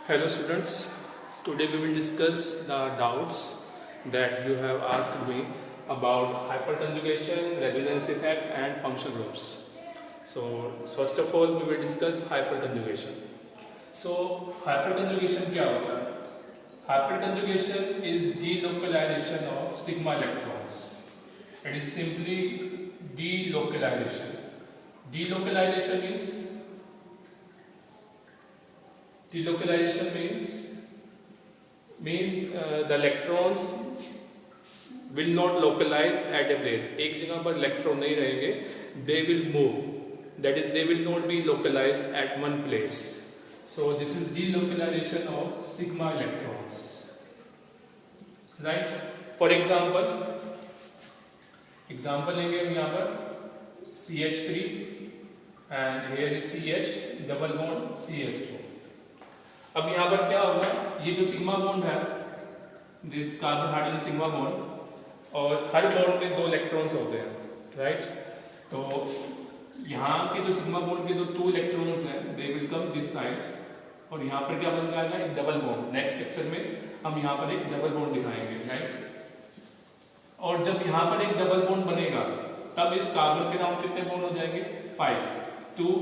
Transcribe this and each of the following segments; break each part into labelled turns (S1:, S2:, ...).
S1: Hello students, today we will discuss the doubts that you have asked me about hyperconjugation, resonance effect and function groups. So first of all we will discuss hyperconjugation. So hyperconjugation क्या होता है? Hyperconjugation is delocalization of sigma electrons. It is simply delocalization. Delocalization means the electrons will not localize at a place. एक जगह पर electron नहीं रहेंगे, they will move. That is, they will not be localized at one place. So this is delocalization of sigma electrons. Right? For example लेंगे हम यहाँ पर CH3 and here is CH double bond CH2. अब यहाँ पर क्या होगा, ये जो सिग्मा बॉन्ड है, this carbon hydrogen sigma bond, और हर बॉन्ड में दो इलेक्ट्रॉन्स होते हैं, राइट? तो यहाँ के जो सिग्मा बॉन्ड के जो 2 इलेक्ट्रॉन्स हैं, they will come this side, और यहाँ पर क्या बन जाएगा, एक डबल बॉन्ड. नेक्स्ट लेक्चर में हम यहाँ पर एक डबल बॉन्ड दिखाएंगे, राइट? और जब यहाँ पर एक डबल बॉन्ड बनेगा, तब इस कार्बन के राउंड कितने बॉन्ड हो जाएंगे? 5, 2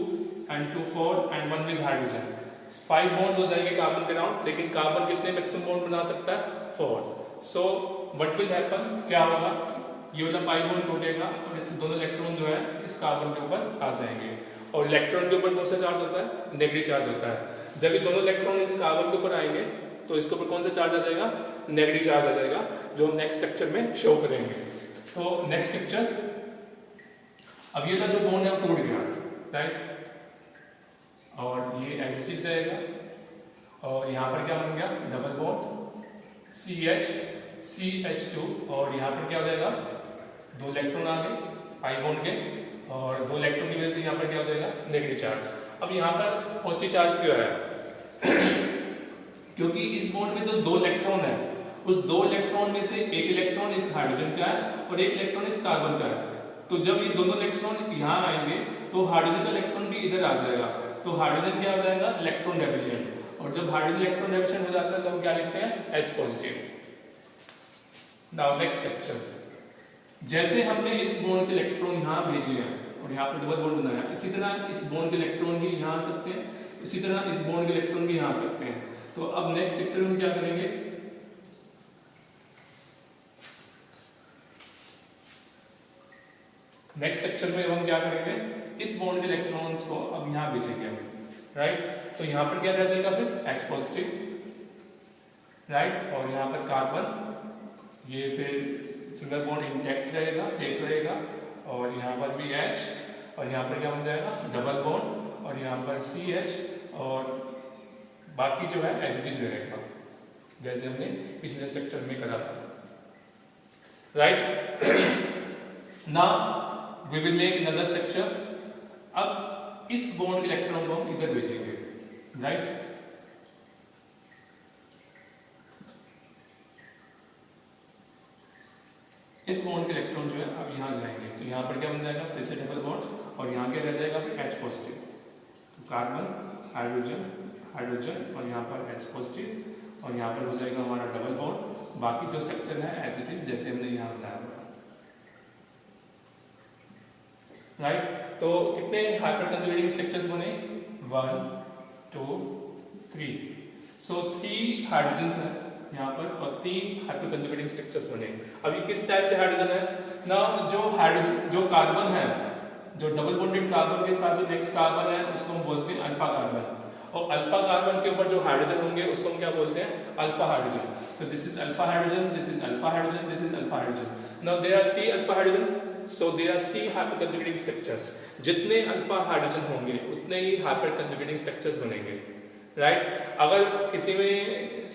S1: and 2 4 and 1 with hydrogen. 5 bonds हो जाएंगे कार्बन के राउंड, लेकिन कार्बन कितने मैक्सिमम बॉन्ड बना सकता है? 4. सो व्हाट विल हैपन, क्या होगा, ये वाला पाई बॉन्ड टूटेगा और इसके दोनों इलेक्ट्रॉन जो है इस कार्बन के ऊपर आ जाएंगे. और इलेक्ट्रॉन के ऊपर कौन सा चार्ज होता है? नेगेटिव चार्ज होता है. जब ये दोनों इलेक्ट्रॉन इस कार्बन के ऊपर आएंगे तो इसके ऊपर कौन सा चार्ज आ जाएगा? नेगेटिव चार्ज आ जाएगा, जो हम नेक्स्ट लेक्चर में शो करेंगे. तो नेक्स्ट लेक्चर, अब ये वाला जो बॉन्ड है वो टूट गया, राइट? और ये एज इट इज रहेगा, और यहाँ पर क्या बन गया? डबल बॉन्ड CH2, और यहाँ पर क्या हो जाएगा? 2 इलेक्ट्रॉन आ गए पाई बॉन्ड के, और 2 इलेक्ट्रॉन की वजह से यहाँ पर क्या हो जाएगा? Negative charge. अब यहाँ पर पॉजिटिव चार्ज क्यों है? क्योंकि इस बॉन्ड में जो 2 इलेक्ट्रॉन है, उस 2 इलेक्ट्रॉन में से एक इलेक्ट्रॉन इस हाइड्रोजन का है और एक इलेक्ट्रॉन इस कार्बन का है. तो जब ये दोनों इलेक्ट्रॉन यहाँ आएंगे तो हाइड्रोजन का इलेक्ट्रॉन भी इधर आ जाएगा, तो हाइड्रोजन क्या हो जाएगा? Electron deficient. और जब हाइड्रोजन इलेक्ट्रॉन डेफिशिएंट हो जाता है तो हम क्या लिखते हैं? H positive. Now next lecture, जैसे हमने इस बॉन्ड के इलेक्ट्रॉन यहाँ भेजे हैं और यहाँ पर डबल बॉन्ड बनाया, इसी तरह इस बॉन्ड के इलेक्ट्रॉन भी यहाँ आ सकते हैं, इसी तरह इस बॉन्ड के इलेक्ट्रॉन भी यहाँ आ सकते हैं. तो अब नेक्स्ट लेक्चर में क्या करेंगे, नेक्स्ट लेक्चर में हम क्या करेंगे, इस बॉन्ड के इलेक्ट्रॉन्स को अब यहाँ भेजेंगे, राइट? तो यहाँ पर क्या रह जाएगा फिर? H positive, right? और यहाँ पर कार्बन, ये फिर सिंगल बॉन्ड इंटैक्ट रहेगा, सेफ रहेगा, और यहाँ पर भी H, और यहाँ पर क्या बन जाएगा? डबल बॉन्ड, और यहाँ पर CH, और बाकी जो है एज इट इज रहेगा, जैसे हमने पिछले सेक्टर में करा था, right? Now we will make another structure. अब इस बॉन्ड के इलेक्ट्रॉन को हम इधर भेजेंगे, राइट? इस बॉन्ड के इलेक्ट्रॉन जो है अब यहाँ जाएंगे, तो यहाँ पर क्या बन जाएगा? फिर से डबल बॉन्ड, और यहाँ क्या रह जाएगा? फिर H पॉजिटिव. तो कार्बन, हाइड्रोजन, हाइड्रोजन, और यहाँ पर H पॉजिटिव, और यहाँ पर हो जाएगा हमारा डबल बॉन्ड. बाकी जो स्ट्रक्चर है एज इट इज जैसे हमने यहाँ बनाया हुआ, राइट? तो कितने हाइपरकंजुगेटिंग स्ट्रक्चर्स बने? 1 2 3. सो 3 हाइड्रोजन्स हैं यहाँ पर और 3 हाइपरकंजुगेटिंग स्ट्रक्चर्स बने. अब ये किस टाइप के हाइड्रोजन है ना? जो कार्बन है, जो डबल बॉन्डेड कार्बन के साथ जो नेक्स्ट कार्बन है उसको हम बोलते हैं अल्फा कार्बन, और अल्फा कार्बन के ऊपर जो हाइड्रोजन होंगे उसको हम क्या बोलते हैं? Alpha hydrogen. So this is alpha hydrogen, this is alpha hydrogen, this is alpha hydrogen. Now there are 3 alpha hydrogen, so there are 3 hyperconjugating structures. जितने अल्फा हाइड्रोजन होंगे उतने ही hyperconjugating structures बनेंगे, राइट? अगर किसी में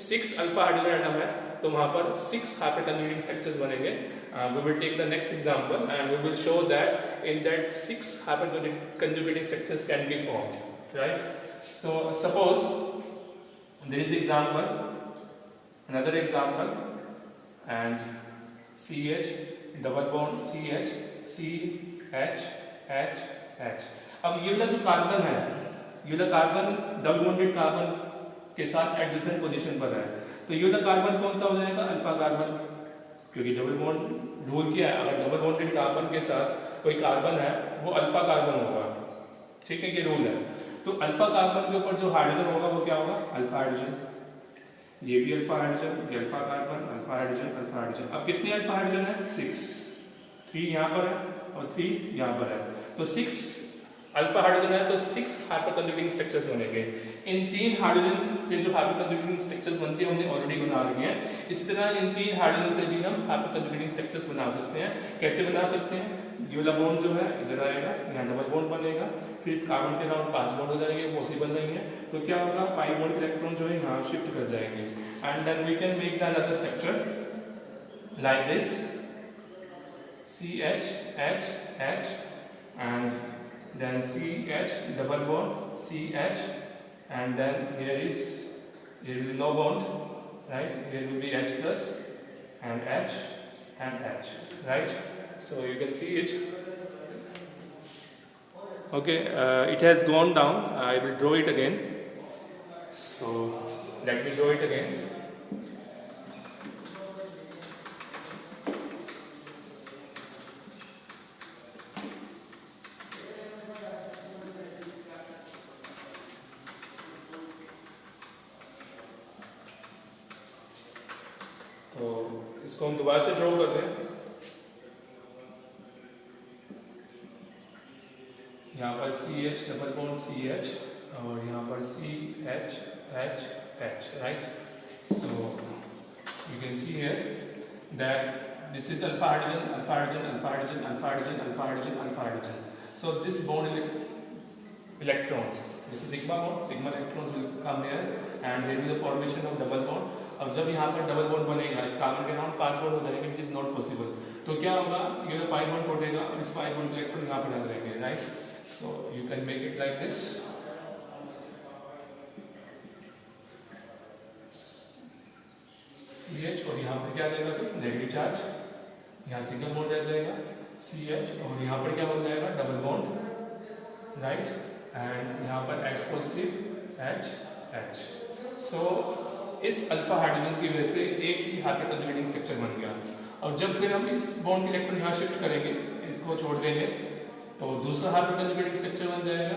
S1: 6 अल्फा हाइड्रोजन एटम है तो वहां पर 6 hyperconjugating structures बनेंगे. We will take the next example and we will show that in that 6 hyperconjugating structures can be formed, right? So suppose there is example, another example, and CH double bond CH, CH, H. अब ये वाला जो carbon है, ये वाला carbon double bonded carbon के साथ adjacent position पर है, तो ये वाला कार्बन कौन सा हो जाएगा, अल्फा कार्बन, क्योंकि डबल बॉन्ड रूल क्या है, अगर डबल बॉन्डेड कार्बन के साथ कोई कार्बन है वो अल्फा कार्बन होगा, ठीक है, ये रूल है। तो अल्फा कार्बन के ऊपर जो हाइड्रोजन होगा वो क्या होगा, अल्फा हाइड्रोजन, ये भी अल्फा हाइड्रोजन, ये alpha carbon, alpha hydrogen, alpha hydrogen. अब कितने अल्फा हाइड्रोजन है, 6, 3 यहाँ पर है और 3 यहाँ पर है, तो 6 अल्फा हाइड्रोजन है, तो 6 हाइपरकंजुगेटिंग स्ट्रक्चर्स बनेंगे। इन 3 हाइड्रोजन से जो हाइपरकंजुगेटिंग स्ट्रक्चर्स बनते हैं उन्हें ऑलरेडी बना रही हैं, इस तरह इन 3 हाइड्रोजन से भी हम हाइपरकंजुगेटिंग स्ट्रक्चर्स बना सकते हैं। कैसे बना सकते हैं, ये वाला बॉन्ड जो है इधर आएगा, यहाँ डबल बॉन्ड बनेगा, फिर इस कार्बन के अराउंड 5 बॉन्ड हो जाएंगे, पॉसिबल नहीं है, तो क्या होगा, पाई बॉन्ड के इलेक्ट्रॉन जो है यहाँ शिफ्ट कर जाएंगे, and then we can make the another structure like this, CH H H and then CH double bond CH, and then here will be no bond, right, here will be H plus and H and H, right, so you can see it. Okay, it has gone down, I will draw it again, so let me draw it again. तो इसको हम दोबारा से draw कर रहे हैं, यहाँ पर CH डबल बॉन्ड CH और यहाँ पर CH H H, right, so you can see here that this is alpha hydrogen, alpha hydrogen, alpha hydrogen, alpha hydrogen, alpha hydrogen, alpha hydrogen, so this bond electrons, this is sigma bond, sigma electrons will come here and there will be the formation of double bond. अब जब यहाँ पर double bond बनेगा, इस carbon के around 5 bond हो जाएंगे, which is not possible, तो क्या होगा, ये पाई बॉन्ड टूटेगा और इस पाई बॉन्ड के इलेक्ट्रॉन यहाँ पर आ जाएंगे, right, so you can make it like this, CH और यहाँ पर क्या आ जाएगा, फिर नेगेटिव चार्ज, यहाँ सिंगल बॉन्ड रह जाएगा CH और यहाँ पर क्या बन जाएगा, डबल बॉन्ड, राइट, एंड यहाँ पर H positive H H, so इस अल्फा हाइड्रोजन की वजह से एक ही हाइपरकंजुगेटिंग स्ट्रक्चर बन गया। और जब फिर हम इस बॉन्ड के इलेक्ट्रॉन यहाँ शिफ्ट करेंगे, इसको छोड़ देंगे, तो दूसरा हाइपरकंजुगेटिंग स्ट्रक्चर बन जाएगा,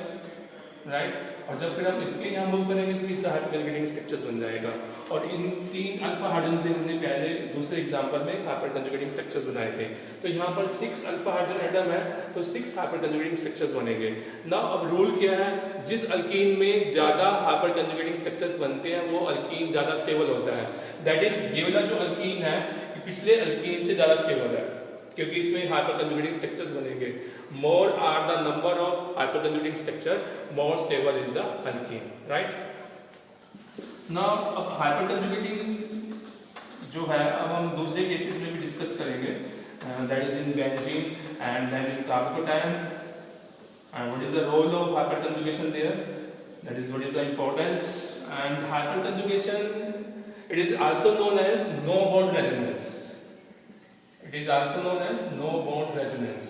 S1: राइट, और जब फिर हम इसके यहाँ मूव करेंगे तो तीसरा हाइपरकंजुगेटिंग स्ट्रक्चर बन जाएगा। और इन 3 अल्फा हाइड्रोजन से हमने पहले दूसरे एग्जांपल में हाइपरकंजुगेटिंग स्ट्रक्चर्स बनाए थे, तो यहाँ पर 6 अल्फा हाइड्रोजन एटम है, तो 6 हाइपरकंजुगेटिंग स्ट्रक्चर्स बनेंगे ना। अब रूल क्या है, जिस अल्कीन में ज्यादा हाइपरकंजुगेटिंग स्ट्रक्चर्स बनते हैं वो अल्कीन ज्यादा स्टेबल होता है, दैट इज ये वाला जो अल्कीन है पिछले अल्कीन से ज्यादा स्टेबल है, क्योंकि इसमें हाइपरकंजुगेटिंग स्ट्रक्चर्स बनेंगे। More are the number of hyperconjugating structure, more stable is the alkene, right. Now अब हाइपरकंजुगेटिंग जो है अब हम दूसरे केसेस में भी डिस्कस करेंगे, that is in benzene and then in carbocation, and what is the role of hyperconjugation there, that is what is the importance. And hyperconjugation, it is also known as no bond resonance, it is also known as no bond resonance,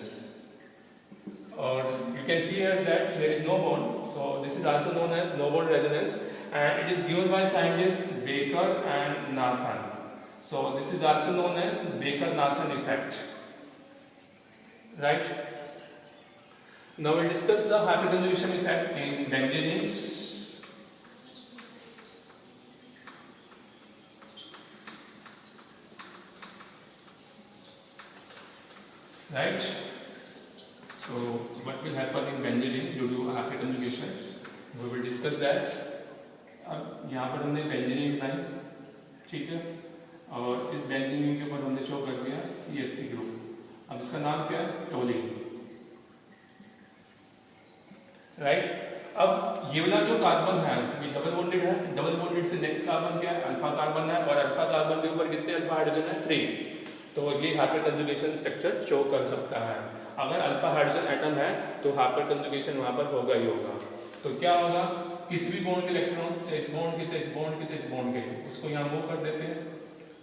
S1: or you can see here that there is no bond, so this is also known as no bond resonance, and it is given by scientists Baker and Nathan, so this is also known as Baker-Nathan effect, right. Now we'll discuss the hyperconjugation effect in benzenes. Right, so what will happen in benzene due to hyperconjugation, we will discuss that. अब यहाँ पर हमने benzene बनाई, ठीक है, और इस benzene के ऊपर हमने शो कर दिया CH3 ग्रुप। अब इसका नाम क्या है, टोलिन, राइट। अब ये वाला जो कार्बन है ये डबल बॉन्डेड है, डबल बॉन्डेड से नेक्स्ट कार्बन क्या है, अल्फा कार्बन है, और अल्फा कार्बन के ऊपर कितने अल्फा हाइड्रोजन है, 3, तो ये हाइपरकंजुगेशन स्ट्रक्चर शो कर सकता है। अगर अल्फा हाइड्रोजन एटम है तो हाइपरकंजुगेशन वहां पर होगा ही होगा। तो क्या होगा, किसी भी बॉन्ड के इलेक्ट्रॉन, चाहे इस बॉन्ड के, चाहे इस बॉन्ड के, चाहे इस बॉन्ड के, उसको यहाँ मूव कर देते हैं,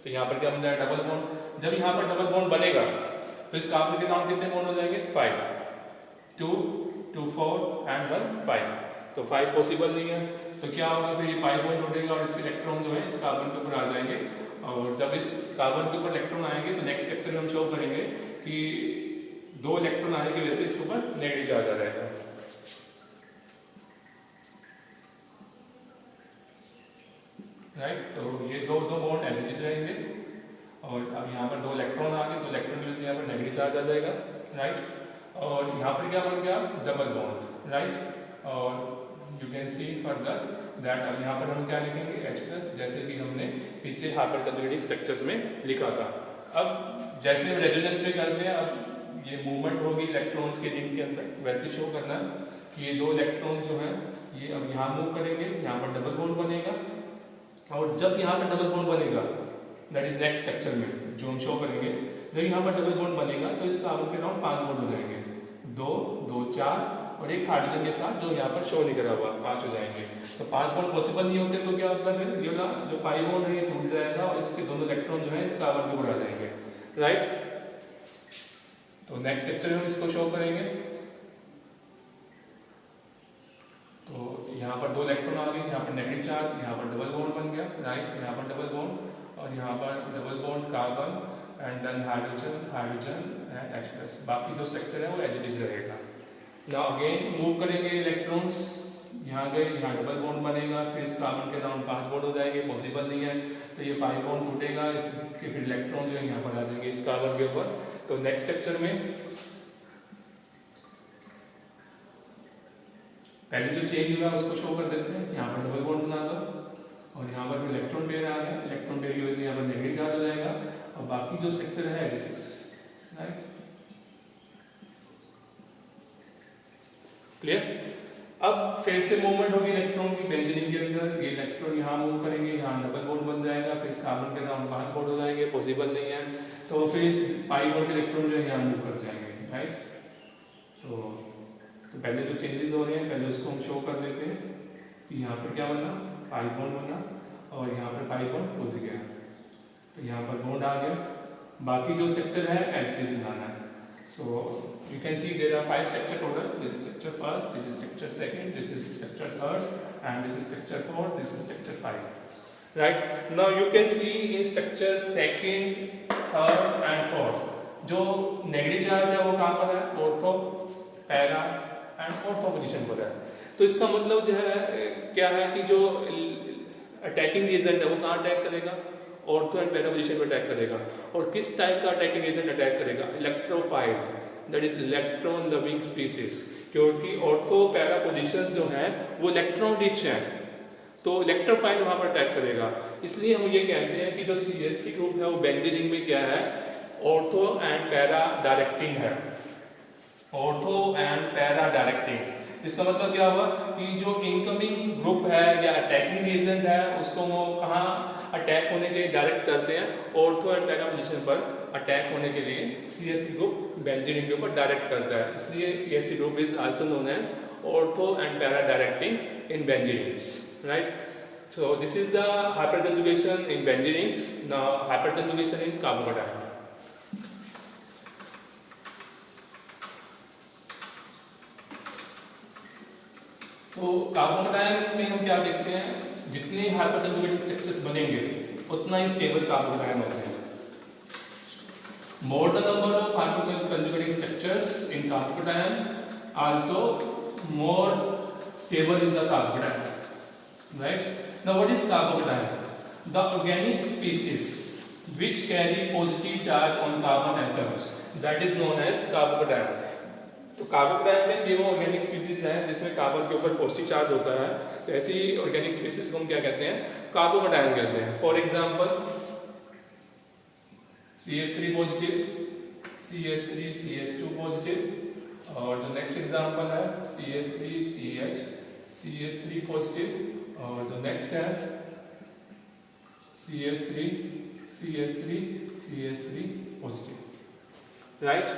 S1: तो यहाँ पर क्या बन जाएगा, डबल बॉन्ड। जब यहाँ पर डबल बॉन्ड बनेगा तो इस कार्बन के अराउंड कितने बॉन्ड हो जाएंगे, 5, 2, 2, 4 एंड 1, 5। तो 5 पॉसिबल नहीं है, तो क्या होगा फिर ये पाई बॉन्ड उठेगा और इसके इलेक्ट्रॉन जो है इस कार्बन के ऊपर आ जाएंगे, और जब इस कार्बन के ऊपर इलेक्ट्रॉन आएंगे तो नेक्स्ट लेक्चर में हम शो करेंगे कि 2 इलेक्ट्रॉन आने की वजह से इसके ऊपर नेगेटिव चार्ज आ रहेगा। राइट, तो ये दो बॉन्ड एज इट इज रहेंगे, और अब यहाँ पर 2 इलेक्ट्रॉन आ गए, तो इलेक्ट्रॉन की वजह से यहाँ पर नेगेटिव चार्ज आ जाएगा। राइट, और यहाँ पर क्या बन गया, डबल बॉन्ड। राइट, और you can see further that अब यहाँ पर हम क्या लिखेंगे H+, जैसे कि हमने पीछे हाइपर कंजुगेटिंग स्ट्रक्चर्स में लिखा था। अब जैसे हम रेजोनेंस में करते हैं, अब ये मूवमेंट होगी इलेक्ट्रॉन्स के रिंग के अंदर, वैसे शो करना है कि ये 2 इलेक्ट्रॉन जो है ये अब यहाँ मूव करेंगे, यहाँ पर डबल बॉन्ड बनेगा, और जब यहाँ पर डबल बॉन्ड बनेगा दैट इज नेक्स्ट स्ट्रक्चर में जो हम शो करेंगे, जब यहाँ पर डबल बॉन्ड बनेगा तो इस कार्बन के अराउंड 5 बॉन्ड हो जाएंगे, 2 2 4 और एक हाइड्रोजन के साथ जो यहाँ पर शो नहीं करा हुआ 5 हो जाएंगे। तो 5 बॉन्ड पॉसिबल नहीं होते तो क्या होता है, फिर ये वाला जो पाई बॉन्ड है ये टूट जाएगा और इसके दोनों इलेक्ट्रॉन जो है इस कार्बन के ऊपर आ जाएंगे। राइट, तो नेक्स्ट सेक्टर में हम इसको शो करेंगे। तो यहाँ पर 2 इलेक्ट्रॉन आ गए, यहाँ पर नेगेटिव चार्ज, यहाँ पर डबल बॉन्ड बन गया। राइट, यहाँ पर डबल बॉन्ड और यहाँ पर double bond carbon and then hydrogen hydrogen and H+। बाकी जो स्ट्रक्चर है वो एज इट इज रहेगा। नाउ अगेन मूव करेंगे इलेक्ट्रॉन्स, यहाँ गए, यहाँ डबल बॉन्ड बनेगा, फिर इस कार्बन के अराउंड 5 बॉन्ड हो जाएंगे, पॉसिबल नहीं है, तो ये पाई बॉन्ड टूटेगा, इसके फिर इलेक्ट्रॉन जो है यहाँ पर आ जाएंगे इस कार्बन के ऊपर। तो नेक्स्ट स्ट्रक्चर में पहले जो चेंज हुआ उसको शो कर देते हैं। यहाँ पर डबल बॉन्ड बना दो और यहाँ पर इलेक्ट्रॉन पेयर आ गया, इलेक्ट्रॉन पेयर की वजह से यहाँ पर नेगेटिव चार्ज हो जाएगा, और बाकी जो स्ट्रक्चर है as it is. Right, clear. अब फिर से मूवमेंट होगी इलेक्ट्रॉन की बेंजीन के अंदर, ये इलेक्ट्रॉन यहाँ मूव करेंगे, यहाँ डबल बॉन्ड बन जाएगा, फिर इस कार्बन के अराउंड 5 बॉन्ड हो जाएंगे, पॉसिबल नहीं है, तो फिर इस पाई बॉन्ड के इलेक्ट्रॉन जो है यहाँ मूव कर जाएंगे। राइट, तो पहले जो चेंजेस हो रहे हैं पहले उसको हम शो कर देते हैं कि यहाँ पर क्या बना, पाई बॉन्ड बना और यहाँ पर पाई बॉन्ड टूट गया, तो यहाँ पर बॉन्ड आ गया, बाकी जो स्ट्रक्चर है एज इट इज बनाना है। So you can see there are 5 structure total. This is structure first, this is structure second, this is structure third, and this is structure fourth, this is structure 5. Right? Now you can see in structure second, third and fourth. जो negative charge है वो कहाँ पर है, ortho, para and ortho position पर है। तो इसका मतलब जो है क्या है कि जो अटैकिंग एजेंट है वो कहाँ अटैक करेगा, ऑर्थो एंड पैरा पोजीशन पर अटैक करेगा। और किस टाइप का अटैकिंग एजेंट अटैक करेगा, electrophile, that is electron loving species, क्योंकि ऑर्थो पैरा पोजीशंस जो हैं वो इलेक्ट्रॉन रिच हैं, तो इलेक्ट्रोफाइल वहां पर अटैक करेगा। इसलिए हम ये कहते हैं कि जो CH3 ग्रुप है वो बेंजीन रिंग में क्या है, ऑर्थो एंड पैरा डायरेक्टिंग है, ऑर्थो एंड पैरा डायरेक्टिंग। इसका मतलब क्या हुआ कि जो इनकमिंग ग्रुप है या अटैकिंग एजेंट है उसको वो कहाँ अटैक होने के लिए डायरेक्ट करते हैं, ऑर्थो एंड पैरा पोजीशन पर अटैक होने के लिए CH3 ग्रुप बेंजीन रिंग के ऊपर डायरेक्ट करता है, इसलिए CH3 group is also known as ortho and para directing in benzene rings. Right, so this is the hyperconjugation in benzene rings. Now hyperconjugation in carbocation. तो carbocation में हम क्या देखते हैं, जितने हाइपरकंजुगेटिंग स्ट्रक्चर्स बनेंगे उतना ही स्टेबल कार्बोकेटायन होते हैं। More the number of hyperconjugating structures in carbocation, also more stable is the carbocation. Right? Now what is carbocation? The organic species which carry positive charge on carbon atom, that is known as carbocation. तो carbocation में ये वो organic species है जिसमें carbon के ऊपर positive charge होता है, तो ऐसी ऑर्गेनिक स्पीसीज को हम क्या कहते हैं, कार्बोकेटायन कहते हैं। For example CH3 positive, CH3 CH2 positive, और जो नेक्स्ट एग्जांपल है CH3 CH CH3 पॉजिटिव, और जो नेक्स्ट है CH3 CH3 CH3 positive. Right,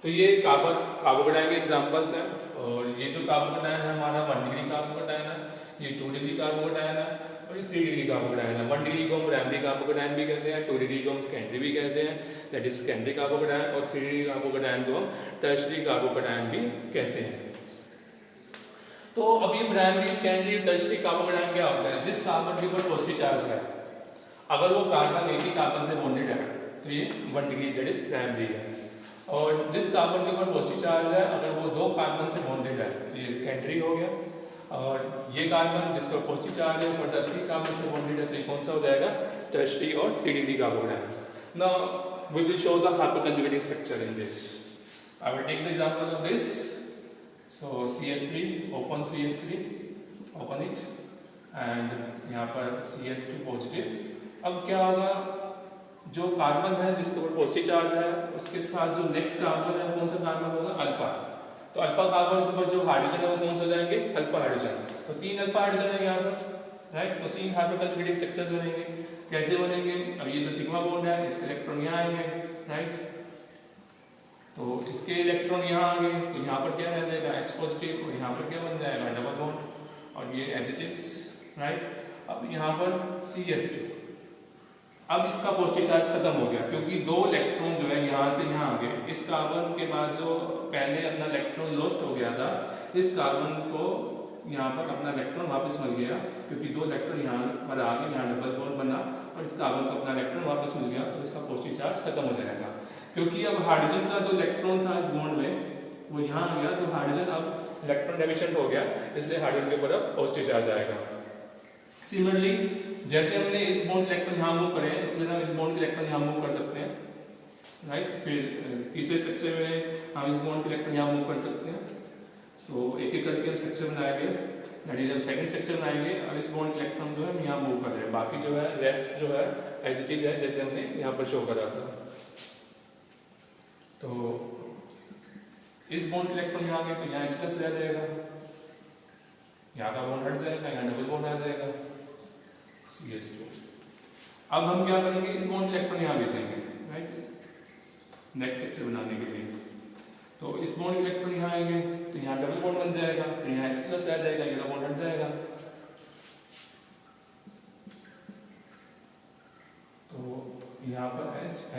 S1: तो ये कार्बोकेटायन के एग्जांपल्स हैं, और ये जो कार्बोकेटायन है हमारा 1 डिग्री कार्बोकेटायन है, ये 2 डिग्री कार्बोकेटायन है, और ये 3 डिग्री कार्बोकेटायन है। 1 डिग्री को हम प्राइमरी कार्बोकेटायन भी कहते हैं, 2 डिग्री को हम सेकेंडरी भी कहते हैं, दैट इज सेकेंडरी कार्बोकेटायन, और 3 डिग्री कार्बोकेटायन को हम टर्शियरी कार्बोकेटायन भी कहते हैं। तो अब ये प्राइमरी सेकेंडरी टर्शियरी कार्बोकेटायन क्या होता है? जिस कार्बन के ऊपर पॉजिटिव चार्ज है, अगर वो कार्बन एक ही कार्बन से बॉन्डेड है तो ये 1 डिग्री दैट इज प्राइमरी है, और जिस कार्बन के ऊपर पॉजिटिव चार्ज है अगर वो 2 कार्बन से बॉन्डेड है तो ये सेकेंडरी हो गया, और ये कार्बन जिसका पॉजिटिव चार्ज है फर्दर 3 कार्बन से बॉन्डेड है तो ये कौन सा हो जाएगा? टर्शियरी और 3 degree carbocation. Now we will show the hyperconjugating structure in this. I will take the example of this. So CH3, open CH3, open it, and यहाँ पर CH2 पॉजिटिव। अब क्या होगा, जो कार्बन है जिसके ऊपर पॉजिटिव चार्ज है उसके साथ जो नेक्स्ट कार्बन है कौन सा कार्बन होगा? अल्फा। तो अल्फा कार्बन के ऊपर जो हाइड्रोजन है वो कौन सा हो जाएंगे? Alpha hydrogen. तो 3 अल्फा हाइड्रोजन है यहाँ पर, राइट। तो 3 हाइपरकंजुगेटिंग स्ट्रक्चर्स बनेंगे। कैसे बनेंगे? अब ये तो सिग्मा बॉन्ड है, इसके इलेक्ट्रॉन यहाँ आएंगे, राइट। तो इसके इलेक्ट्रॉन यहाँ आ गए तो यहाँ पर क्या रह जाएगा? H पॉजिटिव, और यहाँ पर क्या बन जाएगा? डबल बॉन्ड, और ये एज इट इज, राइट। अब यहाँ पर CH2, अब इसका पॉजिटिव चार्ज खत्म हो गया क्योंकि 2 इलेक्ट्रॉन जो है यहाँ से यहाँ आ गए। इस कार्बन के पास जो पहले अपना इलेक्ट्रॉन लॉस्ट हो गया था, इस कार्बन को यहाँ पर अपना इलेक्ट्रॉन वापस मिल गया क्योंकि 2 इलेक्ट्रॉन यहाँ पर आ गए, यहाँ डबल बॉन्ड बना और इस कार्बन को अपना इलेक्ट्रॉन वापस मिल गया, तो इसका पॉजिटिव चार्ज खत्म हो जाएगा। क्योंकि अब हाइड्रोजन का जो इलेक्ट्रॉन था इस बॉन्ड में वो यहाँ आ गया, तो हाइड्रोजन अब इलेक्ट्रॉन डेफिशिएंट हो गया, इसलिए हाइड्रोजन के ऊपर अब पॉजिटिव चार्ज आएगा। सिमिलरली जैसे हमने इस बॉन्ड इलेक्ट्रॉन यहाँ मूव करे हैं, इसलिए हम इस बॉन्ड के इलेक्ट्रॉन यहाँ मूव कर सकते हैं, राइट। फिर तीसरे स्ट्रक्चर में हम इस बॉन्ड के इलेक्ट्रॉन यहाँ मूव कर सकते हैं। सो एक एक करके हम स्ट्रक्चर बनाएंगे, दैट इज जब सेकंड स्ट्रक्चर बनाएंगे। अब इस बॉन्ड इलेक्ट्रॉन जो है हम यहाँ मूव कर रहे हैं, बाकी जो है रेस्ट जो है एज इट इज है जैसे हमने यहाँ पर शो करा था। तो इस बॉन्ड इलेक्ट्रॉन यहाँ आ गए तो यहाँ H+ रह जाएगा, यहाँ का बॉन्ड हट जाएगा, यहाँ डबल बॉन्ड आ जाएगा CH2। अब हम क्या करेंगे? इस बॉन्ड इलेक्ट्रॉन यहाँ भेजेंगे, राइट, नेक्स्ट स्ट्रक्चर बनाने के लिए। तो इस बॉन्ड इलेक्ट्रॉन यहाँ आएंगे तो यहाँ डबल बॉन्ड बन जाएगा, फिर यहाँ H+ आ जाएगा, ये बॉन्ड हट जाएगा। तो यहाँ पर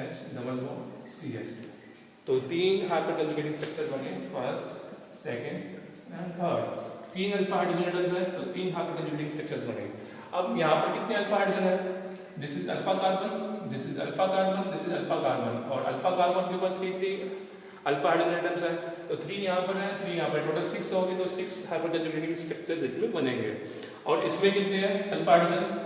S1: H डबल बॉन्ड CH2। तो 3 हाइपरकंजुगेटिंग स्ट्रक्चर बने, first, second and third. 3 alpha hydrogen atoms है तो 3 हाइपरकंजुगेटिंग स्ट्रक्चर्स बने। अब यहाँ पर कितने अल्फा हाइड्रोजन है? This is alpha carbon, this is alpha carbon, this is alpha carbon, और अल्फा कार्बन के ऊपर 3 अल्फा हाइड्रोजन एटम्स है, तो 3 यहाँ पर है, 3 यहाँ पर, टोटल 6 हो गए, तो 6 हाइपरकंजुगेटिंग स्ट्रक्चर्स इसमें बनेंगे। और इसमें कितने हैं अल्फा हाइड्रोजन?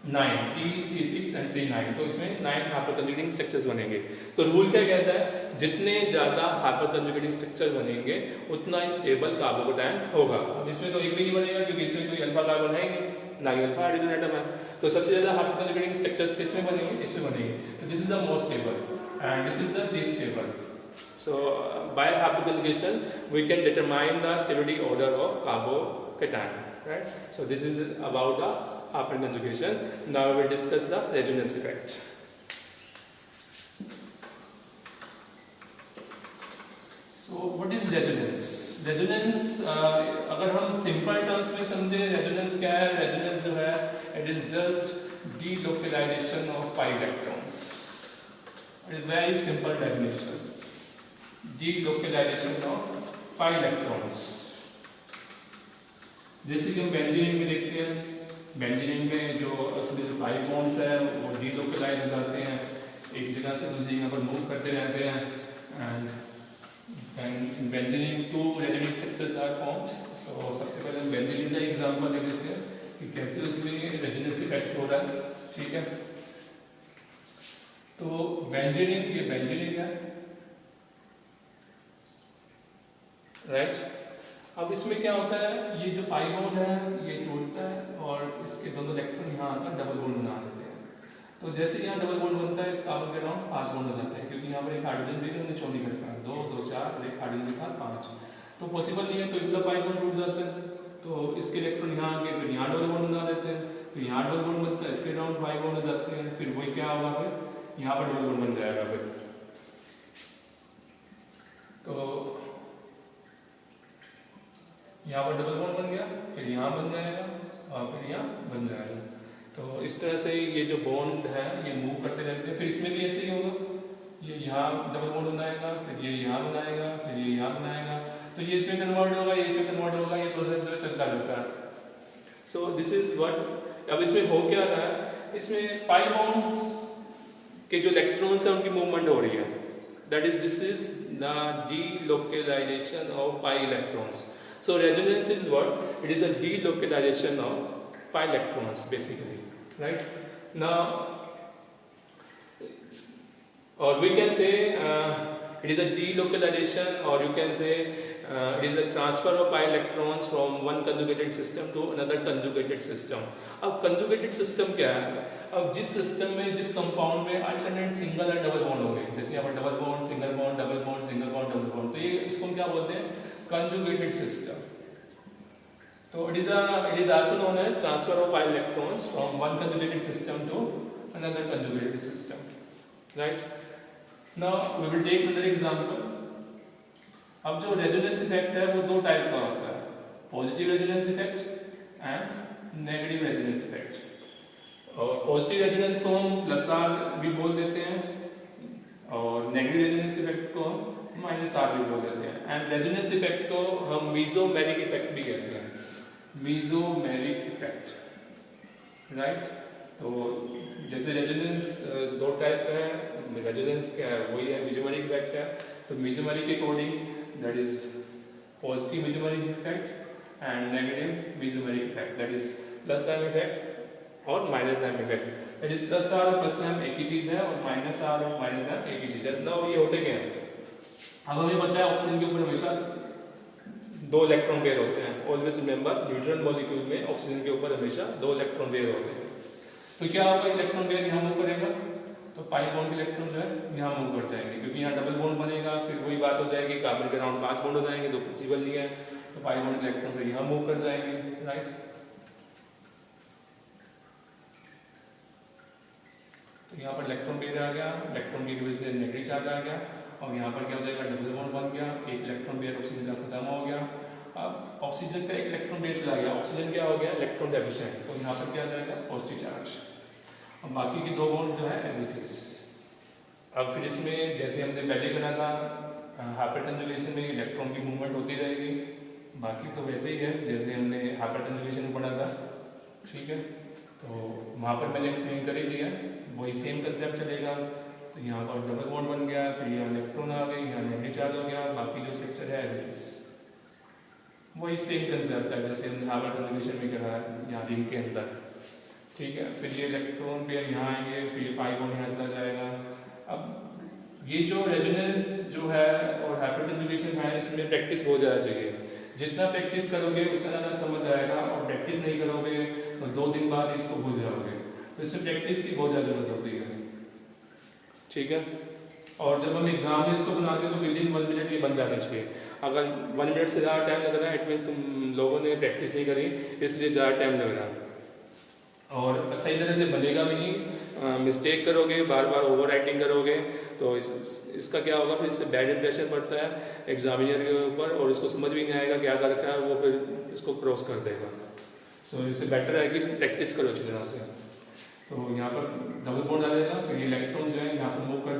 S1: 9, 3, 3, 6 एंड 3, 9। तो इसमें 9 हाइपरकंजुगेटिंग स्ट्रक्चर्स बनेंगे। तो रूल क्या कहता है? जितने ज्यादा हाइपरकंजुगेटिंग स्ट्रक्चर बनेंगे उतना ही स्टेबल कार्बोकेटायन होगा। अब इसमें तो एक भी नहीं बनेगा क्योंकि इसमें कोई अल्फा कार्बन है ही नहीं, ना ही अल्फा हाइड्रोजन एटम है। तो सबसे ज्यादा हाइपरकंजुगेटिंग स्ट्रक्चर्स किसमें बनेंगे? इसमें बनेंगे। तो this is the most stable and this is the least stable. So by hyperconjugation we can determine the stability order of carbocation, right? So this is about the hyperconjugation. Now we will discuss the resonance effect. So what is resonance? Resonance अगर हम simple terms में समझे resonance क्या है? Resonance जो है it is just delocalization of pi electrons. It is very simple definition. delocalization of pi electrons। जैसे कि हम बेंजीन में देखते हैं, बेंजीन में जो उसमें जो pi bonds है वो delocalize हो जाते हैं, एक जगह से दूसरी जगह पर मूव करते रहते हैं, and in benzene 2 resonance structures are formed। So सबसे पहले हम बेंजीन का एग्जांपल ले लेते हैं कि कैसे उसमें रेजोनेंस इफेक्ट हो रहा है, ठीक है। तो बेंजीन, ये बेंजीन है, राइट। अब इसमें क्या होता है? ये जो पाई बॉन्ड है ये टूटता है और इसके दोनों इलेक्ट्रॉन यहाँ आकर डबल बॉन्ड बना देते हैं। तो जैसे यहाँ डबल बॉन्ड बनता है इस कार्बन के अराउंड 5 बॉन्ड हो जाते हैं, क्योंकि यहाँ पर एक हाइड्रोजन भी हमने छोड़ नहीं करता है, 2, 2, 4 और एक हाइड्रोजन के साथ 5। तो पॉसिबल नहीं है, तो इतना पाई बॉन्ड टूट जाता है। तो इसके इलेक्ट्रॉन यहाँ आके फिर यहाँ डबल बॉन्ड बना देते हैं, फिर यहाँ डबल बॉन्ड बनता है, इसके अराउंड 5 बॉन्ड हो जाते हैं, फिर वही क्या होगा, फिर यहाँ पर डबल बॉन्ड बन जाएगा। फिर तो यहाँ पर डबल बॉन्ड बन गया, फिर यहाँ बन जाएगा और फिर यहाँ बन जाएगा। तो इस तरह से ये जो बॉन्ड है ये मूव करते रहते हैं। फिर इसमें भी ऐसे ही होगा, ये यहाँ डबल बॉन्ड बनाएगा, फिर ये यहाँ बनाएगा, फिर ये यहाँ बनाएगा, तो ये इसमें कन्वर्ट होगा, ये इसमें कन्वर्ट होगा, ये प्रोसेस जो चलता रहता है। सो दिस इज व्हाट। अब इसमें हो क्या रहा है, इसमें पाई बॉन्ड्स के जो इलेक्ट्रॉन्स हैं उनकी मूवमेंट हो रही है, that is this is the delocalization of pi electrons. So resonance is what? It is a delocalization of pi electrons basically, right? Now or we can say it is a delocalization, or you can say it is a transfer of pi electrons from one conjugated system to another conjugated system. अब conjugated system क्या है? अब जिस system में, जिस compound में alternate single और double bond होंगे, जैसे यहाँ पर double bond, single bond, double bond, single bond, double bond, तो ये इसको हम क्या बोलते हैं? Conjugated system. तो it is also known as transfer of pi electrons from one conjugated system to another conjugated system, right? Now we will take another example. अब जो रेजोनेंस इफेक्ट है वो दो टाइप का होता है, positive resonance effect and negative resonance effect. और positive resonance को हम प्लस आर भी बोल देते हैं, और नेगेटिव रेजोनेंस इफेक्ट को हम माइनस आर भी बोल देते हैं। एंड रेजोनेंस इफेक्ट को हम मीजोमेरिक इफेक्ट भी कहते हैं, मीजोमेरिक इफेक्ट, राइट? तो जैसे रेजोनेंस दो टाइप का है, रेजोनेंस क्या है वही है, मीजोमेरिक इफेक्ट है। तो मीजोमेरिक के according that is positive mesomeric effect and negative mesomeric effect, that is plus sign effect और minus R effect. That is plus R और प्लस आर एक ही चीज है, और माइनस आर और माइनस आर एक ही चीज है। ना ये होते क्या है, अब हमें पता है ऑक्सीजन के ऊपर हमेशा दो इलेक्ट्रॉन पेयर होते हैं। ऑलवेज रिमेंबर, न्यूट्रॉन मॉलिक्यूल में ऑक्सीजन के ऊपर हमेशा दो इलेक्ट्रॉन पेयर होते हैं। तो क्या होगा, इलेक्ट्रॉन पेयर यहाँ मूव करेगा तो पाई बॉन्ड के इलेक्ट्रॉन जो है यहाँ मूव कर जाएंगे, क्योंकि यहाँ डबल बॉन्ड बनेगा, फिर वही बात हो जाएगी, कार्बन के अराउंड 5 बॉन्ड हो जाएंगे, दो पॉसिबल नहीं है, तो पाई बॉन्ड के इलेक्ट्रॉन फिर यहाँ मूव कर जाएंगे, राइट? तो यहाँ पर इलेक्ट्रॉन पेयर आ गया, इलेक्ट्रॉन की वजह से नेगेटिव चार्ज आ गया, और यहाँ पर क्या हो जाएगा, डबल बॉन्ड बन गया, एक इलेक्ट्रॉन पेयर ऑक्सीजन का खत्म हो गया। अब ऑक्सीजन का एक इलेक्ट्रॉन पेयर चला गया, ऑक्सीजन क्या हो गया, इलेक्ट्रॉन डेफिशिएंट, तो यहाँ पर क्या आ जाएगा, पॉजिटिव चार्ज। अब बाकी के दो बॉन्ड जो है एज इट इज। अब फिर इसमें जैसे हमने पहले करा था, हाइपर कंजुगेशन में इलेक्ट्रॉन की मूवमेंट होती रहेगी, बाकी तो वैसे ही है जैसे हमने हाइपर कंजुगेशन में पढ़ा था, ठीक है? तो वहाँ पर मैंने एक्सप्लेन कर ही दिया, वही सेम कंसेप्ट चलेगा। तो यहाँ पर डबल बॉन्ड बन गया, फिर यहाँ इलेक्ट्रॉन आ गई, यहाँ नेगेटिव चार्ज हो गया, बाकी जो स्ट्रक्चर है एज इट इज वही सेम कंसेप्ट है जैसे हमने हाइपर कंजुगेशन में करा है यहाँ रिंग के अंदर, ठीक है? फिर ये इलेक्ट्रॉन पेयर यहाँ आएंगे, फिर ये पाई बॉन्ड यहाँ चला जाएगा। अब ये जो रेजोनेंस जो है और हाइपर कंजुगेशन है, इसमें प्रैक्टिस हो जाना चाहिए। जितना प्रैक्टिस करोगे उतना ज़्यादा समझ आएगा, और प्रैक्टिस नहीं करोगे तो 2 दिन बाद इसको भूल जाओगे। तो इसमें प्रैक्टिस की बहुत ज़्यादा जरूरत होती है, ठीक है? और जब हम एग्जाम में इसको बनाते हैं तो विदिन 1 मिनट ये बन जाना चाहिए। अगर 1 मिनट से ज़्यादा टाइम लग रहा है, इट मीन्स तुम लोगों ने प्रैक्टिस नहीं करी, इसलिए ज़्यादा टाइम लग रहा है, और सही तरह से बनेगा भी नहीं। मिस्टेक करोगे, बार बार ओवर राइटिंग करोगे, तो इसका क्या होगा, फिर इससे बैड इंप्रेशन पड़ता है एग्जामिनर के ऊपर, और इसको समझ भी नहीं आएगा क्या कर रखा है, वो फिर इसको क्रॉस कर देगा। सो इससे बेटर है कि प्रैक्टिस करो अच्छी तरह से। तो यहाँ पर डबल बॉन्ड आ जाएगा, फिर ये इलेक्ट्रॉन जो है यहाँ पर मूव कर जाएगा।